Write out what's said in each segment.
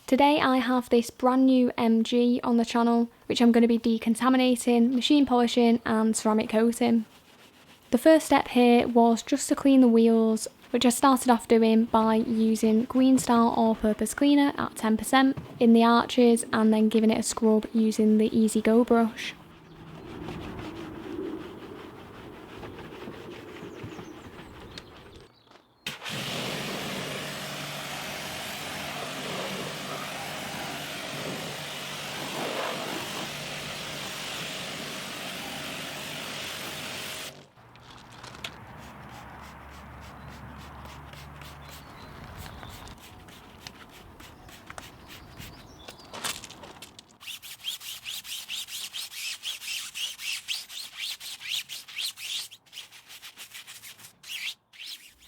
Today I have this brand new MG on the channel, which I'm going to be decontaminating, machine polishing and ceramic coating. The first step here was just to clean the wheels, which I started off doing by using Green Star all-purpose cleaner at 10% in the arches and then giving it a scrub using the Easy Go brush.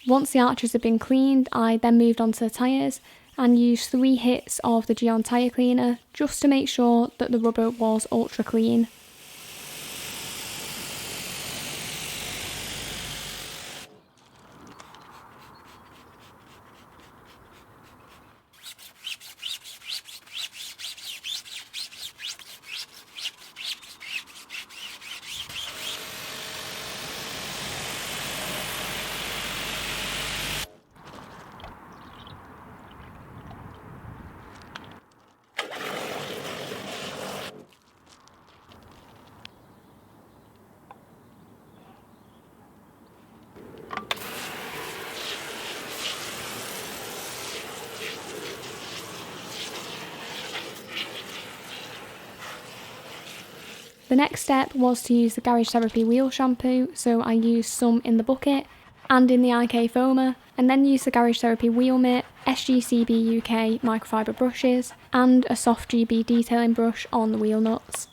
Once the arches had been cleaned, I then moved on to the tyres and used 3 hits of the Geon tyre cleaner just to make sure that the rubber was ultra clean. The next step was to use the Garage Therapy wheel shampoo, so I used some in the bucket and in the IK foamer, and then used the Garage Therapy wheel mitt, SGCB UK microfiber brushes, and a soft GB detailing brush on the wheel nuts.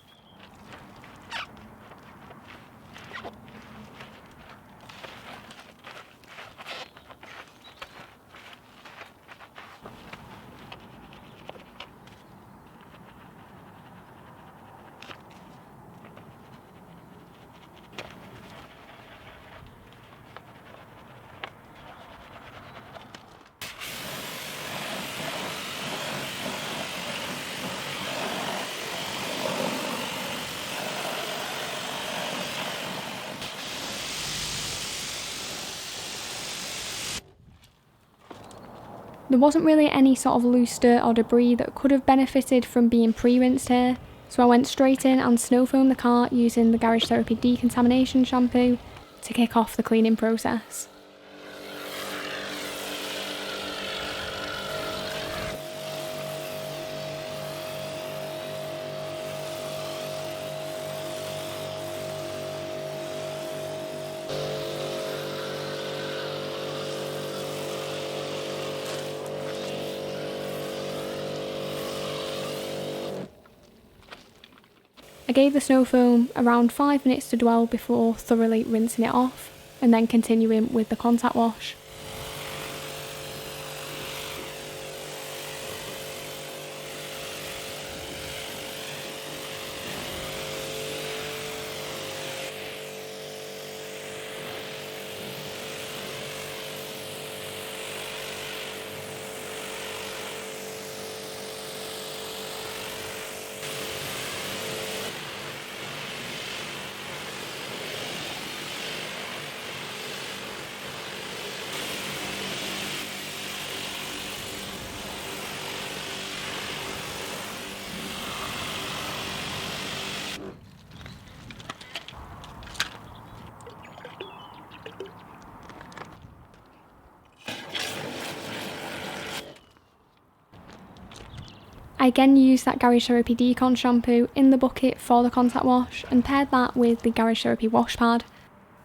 There wasn't really any sort of loose dirt or debris that could have benefited from being pre-rinsed here, so I went straight in and snow foamed the car using the Garage Therapy Decontamination shampoo to kick off the cleaning process. I gave the snow foam around 5 minutes to dwell before thoroughly rinsing it off, and then continuing with the contact wash. I again used that Garage Therapy Decon shampoo in the bucket for the contact wash and paired that with the Garage Therapy wash pad.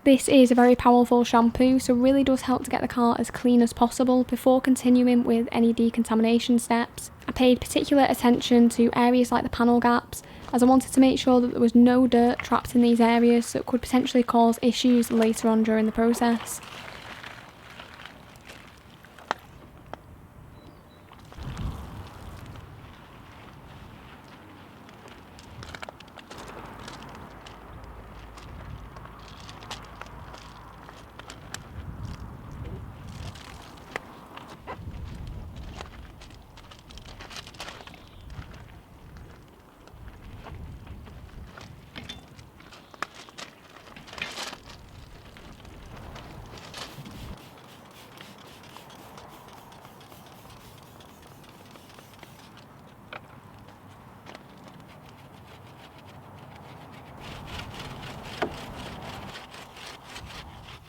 This is a very powerful shampoo, so really does help to get the car as clean as possible before continuing with any decontamination steps. I paid particular attention to areas like the panel gaps, as I wanted to make sure that there was no dirt trapped in these areas that could potentially cause issues later on during the process.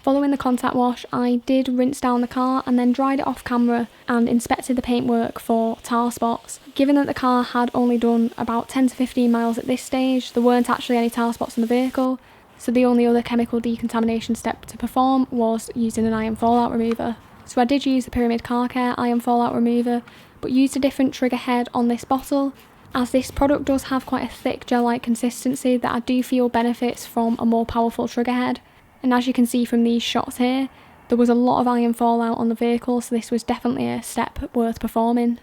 Following the contact wash, I did rinse down the car and then dried it off camera and inspected the paintwork for tar spots. Given that the car had only done about 10 to 15 miles at this stage, there weren't actually any tar spots in the vehicle, so the only other chemical decontamination step to perform was using an iron fallout remover. So I did use the Pyramid Car Care iron fallout remover, but used a different trigger head on this bottle, as this product does have quite a thick gel-like consistency that I do feel benefits from a more powerful trigger head. And as you can see from these shots here, there was a lot of iron fallout on the vehicle, so this was definitely a step worth performing.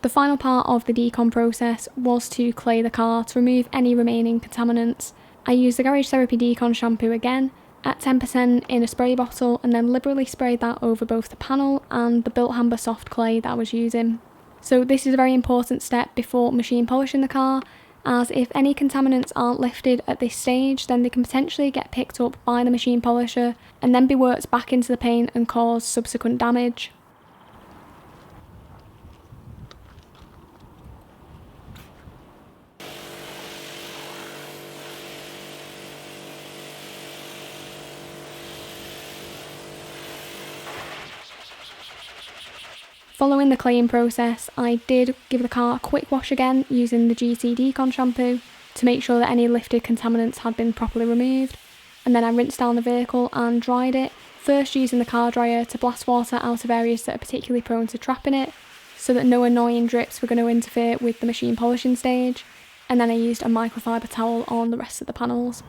The final part of the decon process was to clay the car to remove any remaining contaminants. I used the Garage Therapy Decon shampoo again, at 10% in a spray bottle, and then liberally sprayed that over both the panel and the Built Hamber soft clay that I was using. So this is a very important step before machine polishing the car, as if any contaminants aren't lifted at this stage, then they can potentially get picked up by the machine polisher and then be worked back into the paint and cause subsequent damage. Following the claying process, I did give the car a quick wash again using the GT Decon shampoo to make sure that any lifted contaminants had been properly removed, and then I rinsed down the vehicle and dried it, first using the car dryer to blast water out of areas that are particularly prone to trapping it, so that no annoying drips were going to interfere with the machine polishing stage, and then I used a microfiber towel on the rest of the panels.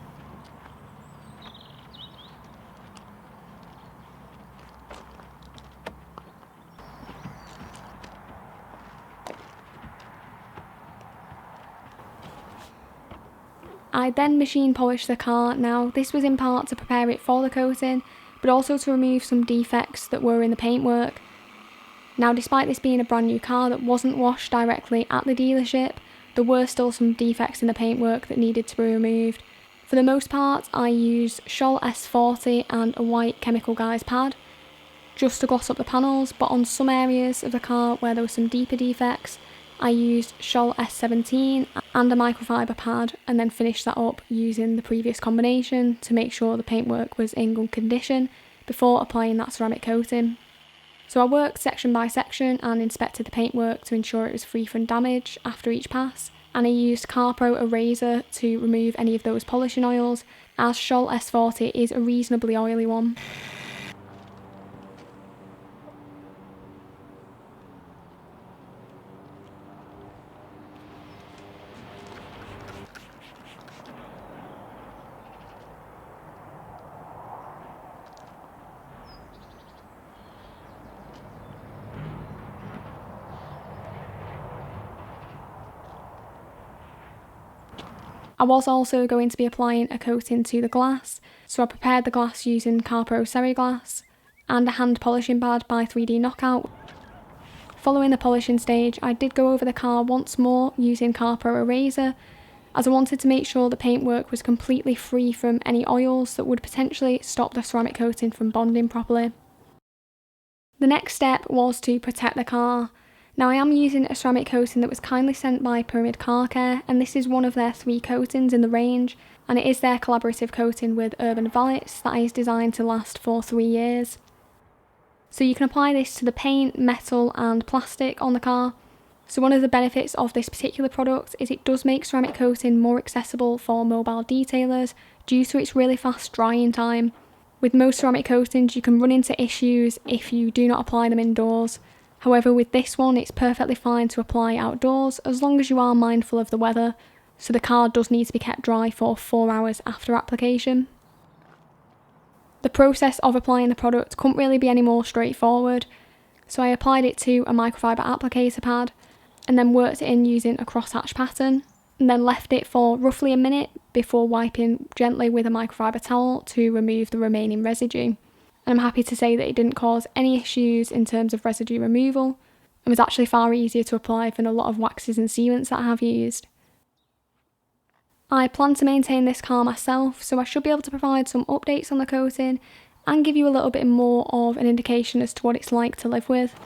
I then machine polished the car. Now this was in part to prepare it for the coating, but also to remove some defects that were in the paintwork. Now despite this being a brand new car that wasn't washed directly at the dealership, there were still some defects in the paintwork that needed to be removed. For the most part, I used Scholl S40 and a white chemical guise pad, just to gloss up the panels, but on some areas of the car where there were some deeper defects, I used Scholl S17 and a microfiber pad, and then finished that up using the previous combination to make sure the paintwork was in good condition before applying that ceramic coating. So I worked section by section and inspected the paintwork to ensure it was free from damage after each pass, and I used CarPro Eraser to remove any of those polishing oils, as Scholl S40 is a reasonably oily one. I was also going to be applying a coating to the glass, so I prepared the glass using CarPro Seriglass and a hand polishing pad by 3D Knockout. Following the polishing stage, I did go over the car once more using CarPro Eraser, as I wanted to make sure the paintwork was completely free from any oils that would potentially stop the ceramic coating from bonding properly. The next step was to protect the car. Now I am using a ceramic coating that was kindly sent by Pyramid Car Care, and this is one of their 3 coatings in the range, and it is their collaborative coating with Urban Valets that is designed to last for 3 years. So you can apply this to the paint, metal and plastic on the car. So one of the benefits of this particular product is it does make ceramic coating more accessible for mobile detailers due to its really fast drying time. With most ceramic coatings you can run into issues if you do not apply them indoors. However, with this one, it's perfectly fine to apply outdoors as long as you are mindful of the weather, so the car does need to be kept dry for 4 hours after application. The process of applying the product couldn't really be any more straightforward, so I applied it to a microfiber applicator pad and then worked it in using a crosshatch pattern, and then left it for roughly a minute before wiping gently with a microfiber towel to remove the remaining residue. And I'm happy to say that it didn't cause any issues in terms of residue removal, and was actually far easier to apply than a lot of waxes and sealants that I have used. I plan to maintain this car myself, so I should be able to provide some updates on the coating and give you a little bit more of an indication as to what it's like to live with.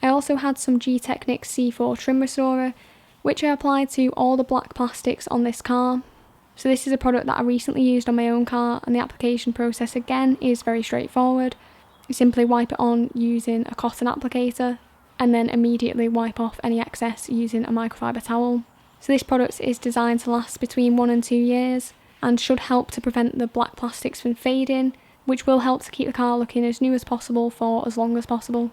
I also had some G-Technics C4 trim restorer, which I applied to all the black plastics on this car. So this is a product that I recently used on my own car, and the application process again is very straightforward. You simply wipe it on using a cotton applicator and then immediately wipe off any excess using a microfiber towel. So this product is designed to last between 1 and 2 years and should help to prevent the black plastics from fading, which will help to keep the car looking as new as possible for as long as possible.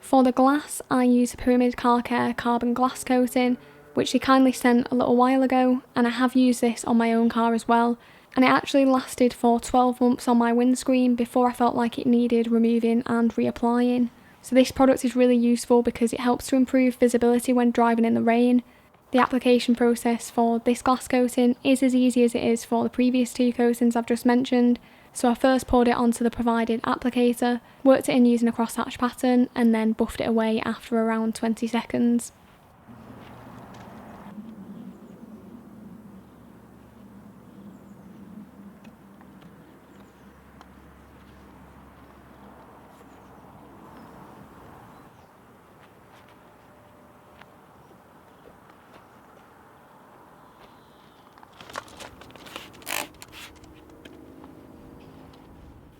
For the glass, I use a Pyramid Car Care carbon glass coating, which they kindly sent a little while ago, and I have used this on my own car as well, and it actually lasted for 12 months on my windscreen before I felt like it needed removing and reapplying. So this product is really useful because it helps to improve visibility when driving in the rain. The application process for this glass coating is as easy as it is for the previous 2 coatings I've just mentioned. So I first poured it onto the provided applicator, worked it in using a crosshatch pattern, and then buffed it away after around 20 seconds.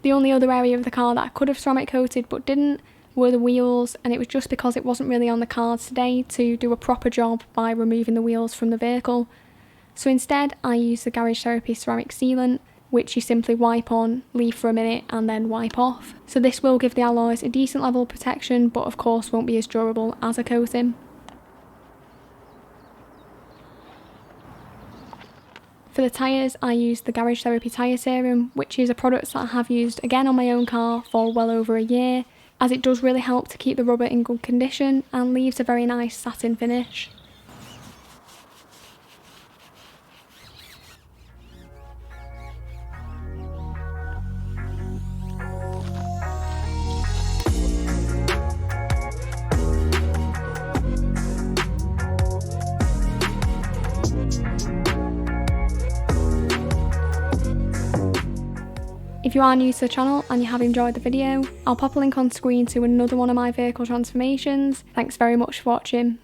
The only other area of the car that I could have ceramic coated but didn't were the wheels, and it was just because it wasn't really on the cards today to do a proper job by removing the wheels from the vehicle. So instead I used the Garage Therapy ceramic sealant, which you simply wipe on, leave for a minute and then wipe off. So this will give the alloys a decent level of protection, but of course won't be as durable as a coating. For the tyres, I used the Garage Therapy Tyre Serum, which is a product that I have used again on my own car for well over a year, as it does really help to keep the rubber in good condition and leaves a very nice satin finish. If you are new to the channel and you have enjoyed the video, I'll pop a link on screen to another one of my vehicle transformations. Thanks very much for watching.